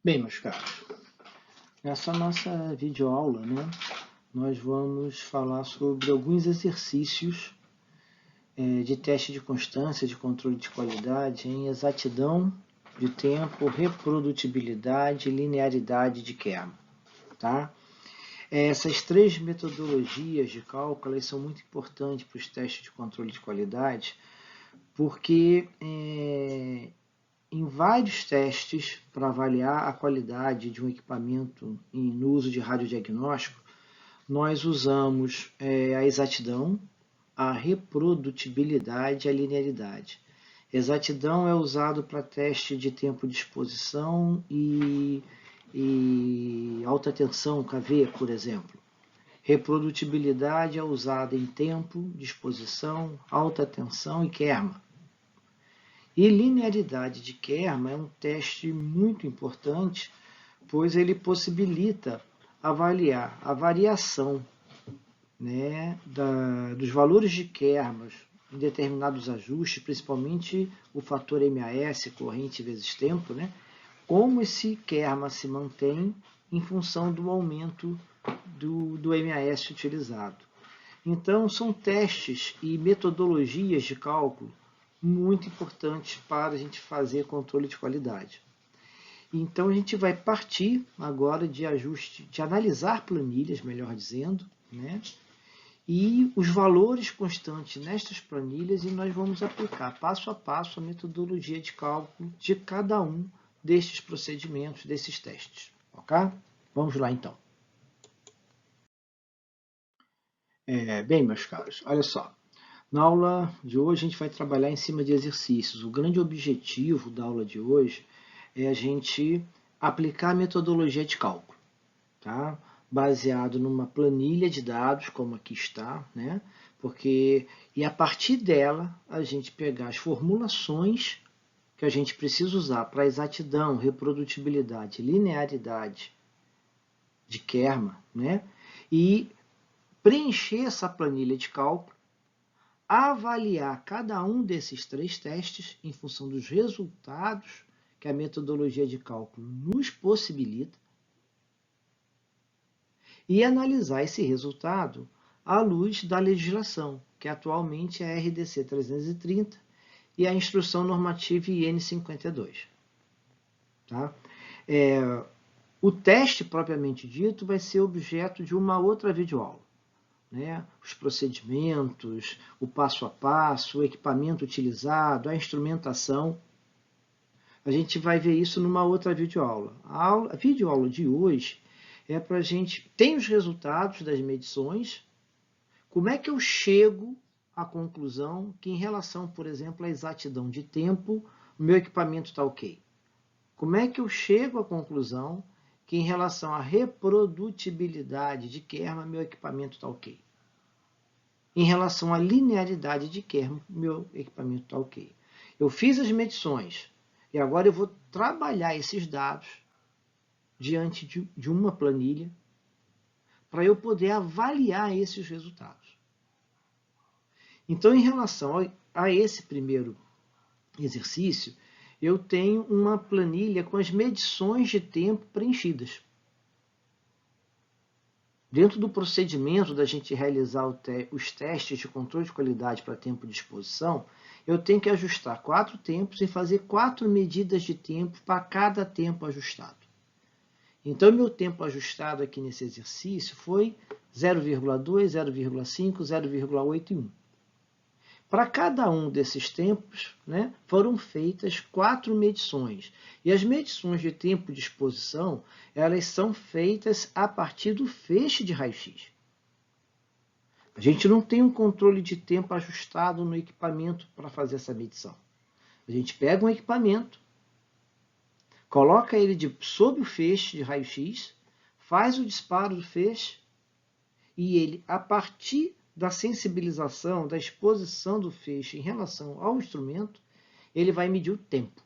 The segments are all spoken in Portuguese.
Bem, meus caros, nessa nossa videoaula, nós vamos falar sobre alguns exercícios de teste de constância, de controle de qualidade em exatidão de tempo, reprodutibilidade e linearidade de Kerr. Tá? Essas três metodologias de cálculo são muito importantes para os testes de controle de qualidade, porque em vários testes para avaliar a qualidade de um equipamento no uso de radiodiagnóstico, nós usamos a exatidão, a reprodutibilidade e a linearidade. Exatidão é usado para teste de tempo de exposição e alta tensão, KV, por exemplo. Reprodutibilidade é usada em tempo de exposição, alta tensão e Kerr. E linearidade de Kerr é um teste muito importante, pois ele possibilita avaliar a variação dos valores de Kerr em determinados ajustes, principalmente o fator MAS, corrente vezes tempo, como esse Kerr se mantém em função do aumento do MAS utilizado. Então, são testes e metodologias de cálculo muito importantes para a gente fazer controle de qualidade. Então, a gente vai partir agora de ajuste, de analisar planilhas, melhor dizendo, e os valores constantes nestas planilhas, e nós vamos aplicar passo a passo a metodologia de cálculo de cada um destes procedimentos, desses testes. Ok? Vamos lá, então. Bem, meus caros, olha só. Na aula de hoje, a gente vai trabalhar em cima de exercícios. O grande objetivo da aula de hoje é a gente aplicar a metodologia de cálculo, tá? Baseado numa planilha de dados, como aqui está, e a partir dela, a gente pegar as formulações que a gente precisa usar para exatidão, reprodutibilidade, linearidade de Kerr, e preencher essa planilha de cálculo, avaliar cada um desses três testes em função dos resultados que a metodologia de cálculo nos possibilita e analisar esse resultado à luz da legislação, que atualmente é a RDC 330 e a Instrução Normativa IN 52. Tá? O teste propriamente dito vai ser objeto de uma outra videoaula. Os procedimentos, o passo a passo, o equipamento utilizado, a instrumentação. A gente vai ver isso numa outra videoaula. A videoaula de hoje é para a gente ter os resultados das medições, como é que eu chego à conclusão que em relação, por exemplo, à exatidão de tempo, o meu equipamento está ok. Como é que eu chego à conclusão que em relação à reprodutibilidade de Kerr, meu equipamento está ok. Em relação à linearidade de Kerr, meu equipamento está ok. Eu fiz as medições e agora eu vou trabalhar esses dados diante de uma planilha para eu poder avaliar esses resultados. Então, em relação a esse primeiro exercício, eu tenho uma planilha com as medições de tempo preenchidas. Dentro do procedimento da gente realizar os testes de controle de qualidade para tempo de exposição, eu tenho que ajustar 4 tempos e fazer 4 medidas de tempo para cada tempo ajustado. Então, meu tempo ajustado aqui nesse exercício foi 0,2, 0,5, 0,8 e 1. Para cada um desses tempos, foram feitas 4 medições. E as medições de tempo de exposição, elas são feitas a partir do feixe de raio-x. A gente não tem um controle de tempo ajustado no equipamento para fazer essa medição. A gente pega um equipamento, coloca ele sob o feixe de raio-x, faz o disparo do feixe e ele, a partir da sensibilização, da exposição do feixe em relação ao instrumento, ele vai medir o tempo.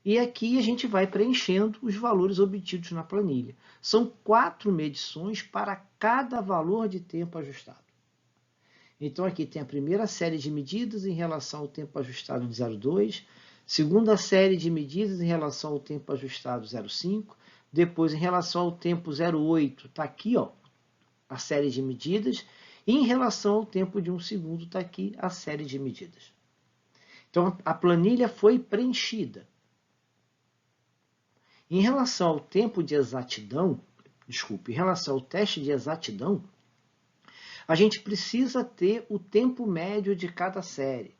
E aqui a gente vai preenchendo os valores obtidos na planilha. São 4 medições para cada valor de tempo ajustado. Então aqui tem a primeira série de medidas em relação ao tempo ajustado de 0,2, Segunda série de medidas em relação ao tempo ajustado 0,5. Depois, em relação ao tempo 0,8, está aqui ó, a série de medidas. E em relação ao tempo de 1 segundo, está aqui a série de medidas. Então, a planilha foi preenchida. Em relação ao tempo de exatidão, em relação ao teste de exatidão, a gente precisa ter o tempo médio de cada série.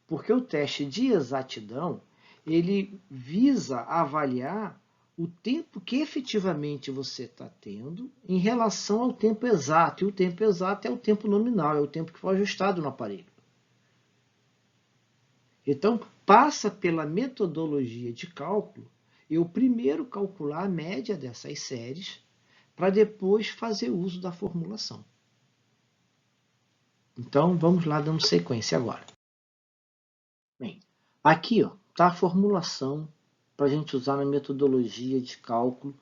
Porque o teste de exatidão, ele visa avaliar o tempo que efetivamente você está tendo em relação ao tempo exato. E o tempo exato é o tempo nominal, é o tempo que foi ajustado no aparelho. Então, passa pela metodologia de cálculo, eu primeiro calcular a média dessas séries, para depois fazer uso da formulação. Então, vamos lá dando sequência agora. Bem, aqui está a formulação para a gente usar na metodologia de cálculo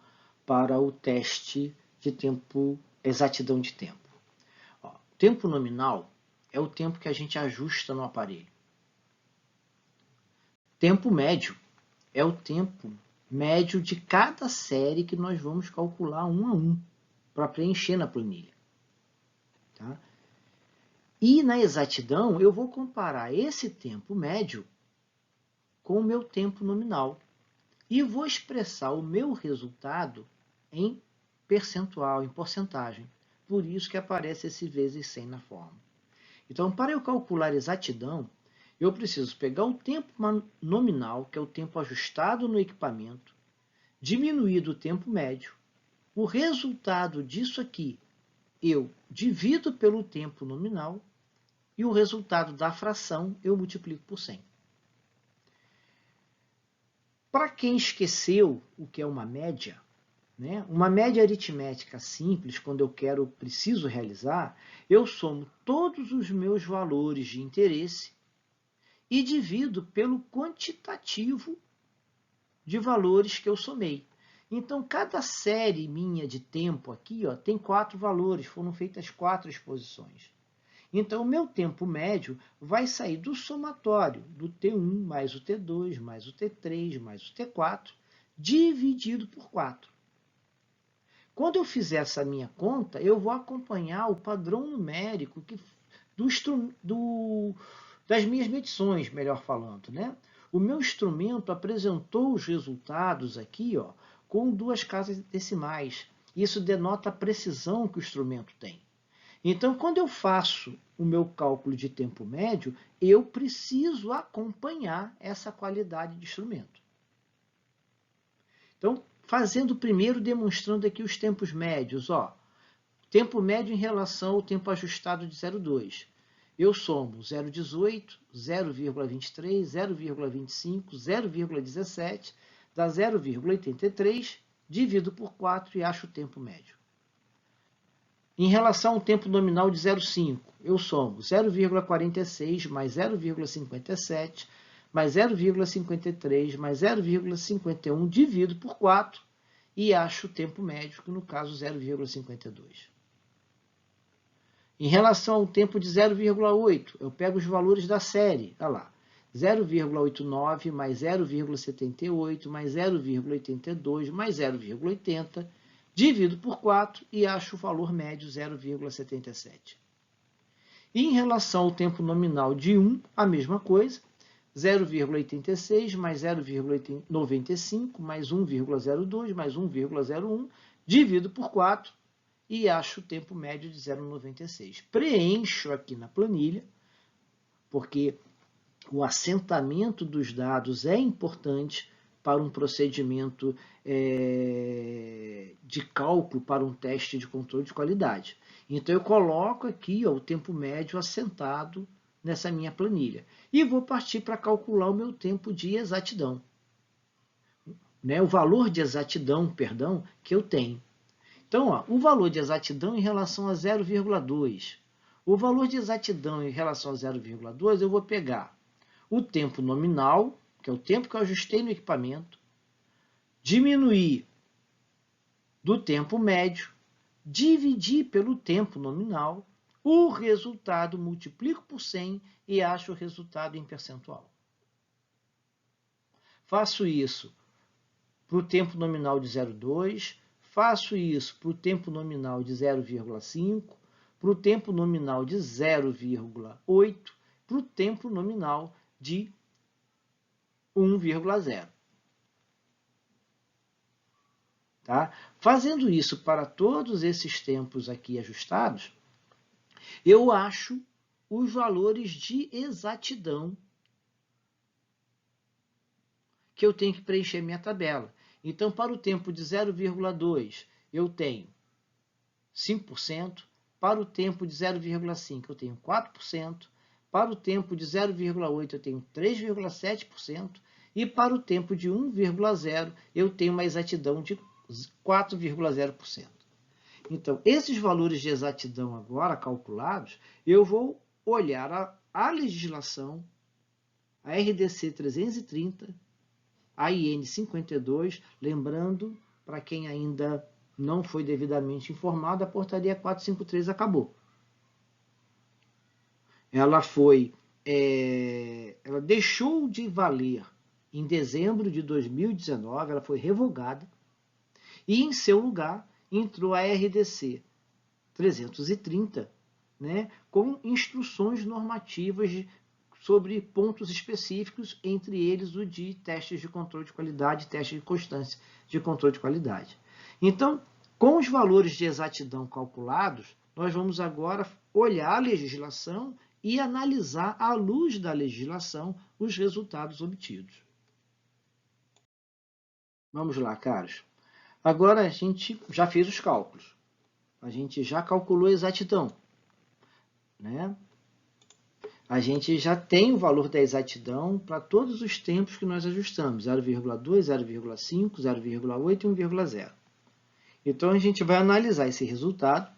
para o teste de tempo, exatidão de tempo. Tempo nominal é o tempo que a gente ajusta no aparelho. Tempo médio é o tempo médio de cada série que nós vamos calcular um a um para preencher na planilha. Tá? E na exatidão, eu vou comparar esse tempo médio com o meu tempo nominal. E vou expressar o meu resultado em percentual, em porcentagem. Por isso que aparece esse vezes 100 na fórmula. Então, para eu calcular exatidão, eu preciso pegar o tempo nominal, que é o tempo ajustado no equipamento, diminuir do tempo médio. O resultado disso aqui, eu divido pelo tempo nominal, e o resultado da fração eu multiplico por 100. Para quem esqueceu o que é uma média, né? Uma média aritmética simples, quando eu preciso realizar, eu somo todos os meus valores de interesse e divido pelo quantitativo de valores que eu somei. Então, cada série minha de tempo aqui tem 4 valores, foram feitas 4 exposições. Então, o meu tempo médio vai sair do somatório do T1 mais o T2 mais o T3 mais o T4, dividido por 4. Quando eu fizer essa minha conta, eu vou acompanhar o padrão numérico das minhas medições, melhor falando. Né? O meu instrumento apresentou os resultados aqui com 2 casas decimais. Isso denota a precisão que o instrumento tem. Então, quando eu faço o meu cálculo de tempo médio, eu preciso acompanhar essa qualidade de instrumento. Então, fazendo primeiro, demonstrando aqui os tempos médios. Tempo médio em relação ao tempo ajustado de 0,2. Eu somo 0,18, 0,23, 0,25, 0,17, dá 0,83, divido por 4 e acho o tempo médio. Em relação ao tempo nominal de 0,5, eu somo 0,46 mais 0,57 mais 0,53 mais 0,51, divido por 4 e acho o tempo médio, que no caso 0,52. Em relação ao tempo de 0,8, eu pego os valores da série, olha lá, 0,89 mais 0,78 mais 0,82 mais 0,80, divido por 4 e acho o valor médio 0,77. E em relação ao tempo nominal de 1, a mesma coisa, 0,86 mais 0,95 mais 1,02 mais 1,01, divido por 4 e acho o tempo médio de 0,96. Preencho aqui na planilha, porque o assentamento dos dados é importante para um procedimento de cálculo para um teste de controle de qualidade. Então, eu coloco aqui o tempo médio assentado nessa minha planilha. E vou partir para calcular o meu tempo de exatidão. O valor de exatidão, que eu tenho. Então, o valor de exatidão em relação a 0,2. O valor de exatidão em relação a 0,2, eu vou pegar o tempo nominal, que é o tempo que eu ajustei no equipamento, diminuir do tempo médio, dividir pelo tempo nominal, o resultado multiplico por 100 e acho o resultado em percentual. faço isso para o tempo nominal de 0,2, faço isso para o tempo nominal de 0,5, para o tempo nominal de 0,8, para o tempo nominal de 1,0. Tá? Fazendo isso para todos esses tempos aqui ajustados, eu acho os valores de exatidão que eu tenho que preencher minha tabela. Então, para o tempo de 0,2, eu tenho 5%, para o tempo de 0,5, eu tenho 4%, para o tempo de 0,8, eu tenho 3,7%, e para o tempo de 1,0, eu tenho uma exatidão de 4,0%. Então, esses valores de exatidão agora calculados, eu vou olhar a legislação, a RDC 330, a IN 52, lembrando, para quem ainda não foi devidamente informado, a portaria 453 acabou. Ela deixou de valer em dezembro de 2019, ela foi revogada, e em seu lugar entrou a RDC 330, né, com instruções normativas sobre pontos específicos, entre eles o de testes de controle de qualidade, teste de constância de controle de qualidade. Então, com os valores de exatidão calculados, nós vamos agora olhar a legislação e analisar, à luz da legislação, os resultados obtidos. Vamos lá, caros. Agora a gente já fez os cálculos. A gente já calculou a exatidão, né? A gente já tem o valor da exatidão para todos os tempos que nós ajustamos, 0,2, 0,5, 0,8 e 1,0. Então, a gente vai analisar esse resultado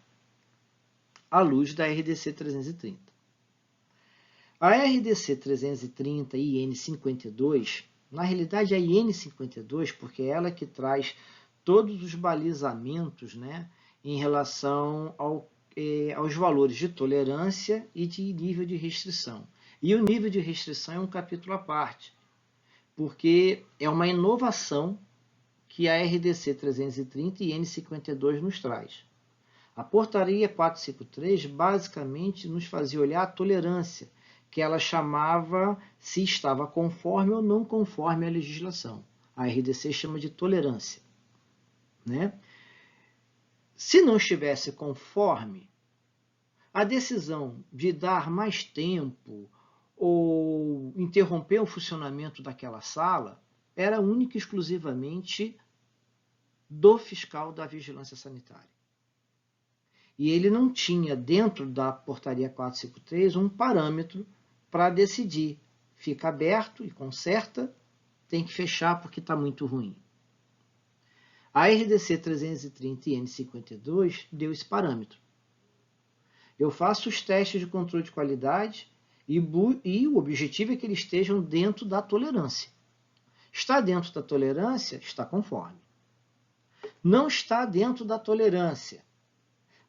à luz da RDC 330. A RDC 330 e IN 52, na realidade a IN 52, porque é ela que traz todos os balizamentos, né, em relação aos valores de tolerância e de nível de restrição. E o nível de restrição é um capítulo à parte, porque é uma inovação que a RDC 330 e N52 nos traz. A portaria 453 basicamente nos fazia olhar a tolerância, que ela chamava se estava conforme ou não conforme à legislação. A RDC chama de tolerância, né? Se não estivesse conforme, a decisão de dar mais tempo ou interromper o funcionamento daquela sala era única e exclusivamente do fiscal da vigilância sanitária. E ele não tinha, dentro da portaria 453, um parâmetro para decidir. Fica aberto e conserta, tem que fechar porque está muito ruim. A RDC 330 e N52 deu esse parâmetro. Eu faço os testes de controle de qualidade e o objetivo é que eles estejam dentro da tolerância. Está dentro da tolerância, está conforme. Não está dentro da tolerância,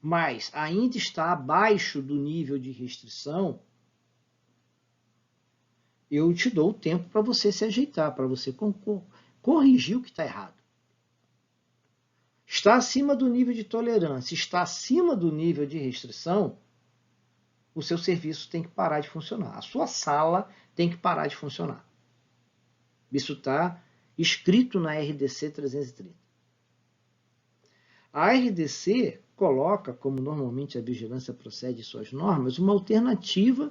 mas ainda está abaixo do nível de restrição, eu te dou o tempo para você se ajeitar, para você corrigir o que está errado. Está acima do nível de tolerância, está acima do nível de restrição, o seu serviço tem que parar de funcionar. A sua sala tem que parar de funcionar. Isso está escrito na RDC 330. A RDC coloca, como normalmente a vigilância procede em suas normas, uma alternativa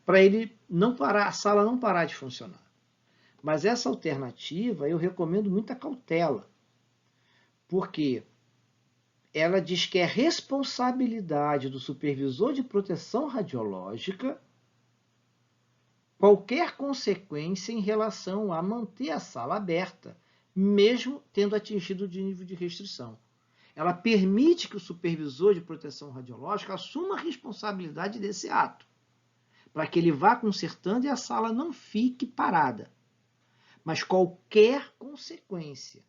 para ele não parar, a sala não parar de funcionar. Mas essa alternativa eu recomendo muita cautela, porque ela diz que é responsabilidade do supervisor de proteção radiológica qualquer consequência em relação a manter a sala aberta, mesmo tendo atingido o nível de restrição. Ela permite que o supervisor de proteção radiológica assuma a responsabilidade desse ato, para que ele vá consertando e a sala não fique parada. Mas qualquer consequência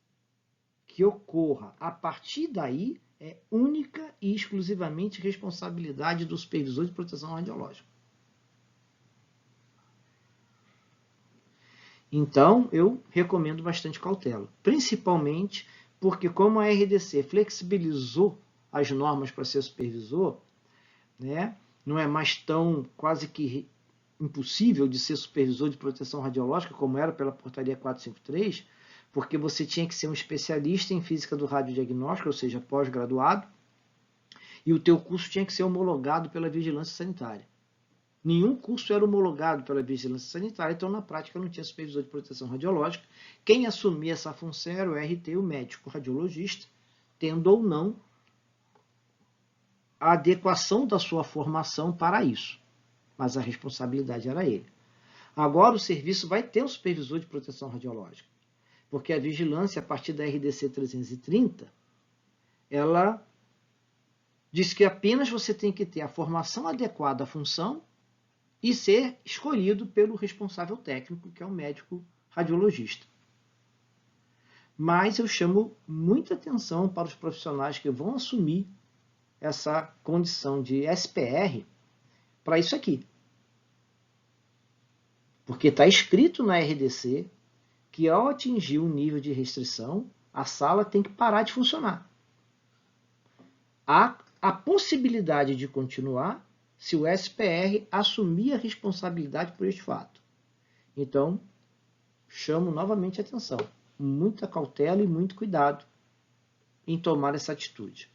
que ocorra a partir daí é única e exclusivamente responsabilidade do supervisor de proteção radiológica. Então, eu recomendo bastante cautela, principalmente porque como a RDC flexibilizou as normas para ser supervisor, né, não é mais tão quase que impossível de ser supervisor de proteção radiológica, como era pela portaria 453, porque você tinha que ser um especialista em física do radiodiagnóstico, ou seja, pós-graduado, e o teu curso tinha que ser homologado pela vigilância sanitária. Nenhum curso era homologado pela vigilância sanitária, então na prática não tinha supervisor de proteção radiológica. Quem assumia essa função era o RT, o médico radiologista, tendo ou não a adequação da sua formação para isso. Mas a responsabilidade era ele. Agora o serviço vai ter um supervisor de proteção radiológica, porque a vigilância, a partir da RDC 330, ela diz que apenas você tem que ter a formação adequada à função e ser escolhido pelo responsável técnico, que é o médico radiologista. Mas eu chamo muita atenção para os profissionais que vão assumir essa condição de SPR para isso aqui. Porque está escrito na RDC que ao atingir um nível de restrição, a sala tem que parar de funcionar. Há a possibilidade de continuar se o SPR assumir a responsabilidade por este fato. Então, chamo novamente a atenção. Muita cautela e muito cuidado em tomar essa atitude.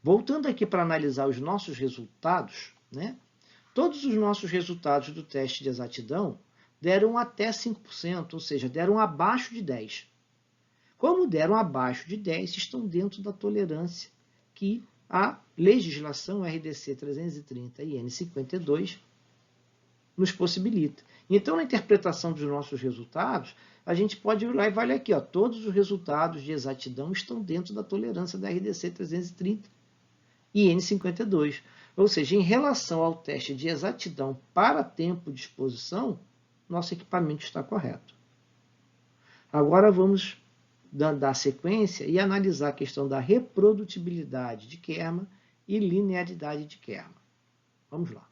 Voltando aqui para analisar os nossos resultados, né? Todos os nossos resultados do teste de exatidão deram até 5%, ou seja, deram abaixo de 10%. Como deram abaixo de 10%, estão dentro da tolerância que a legislação RDC 330 e N52 nos possibilita. Então, na interpretação dos nossos resultados, a gente pode ir lá e vai aqui, ó, todos os resultados de exatidão estão dentro da tolerância da RDC 330 e N52. Ou seja, em relação ao teste de exatidão para tempo de exposição, nosso equipamento está correto. Agora vamos dar sequência e analisar a questão da reprodutibilidade de Kerman e linearidade de Kerman. Vamos lá.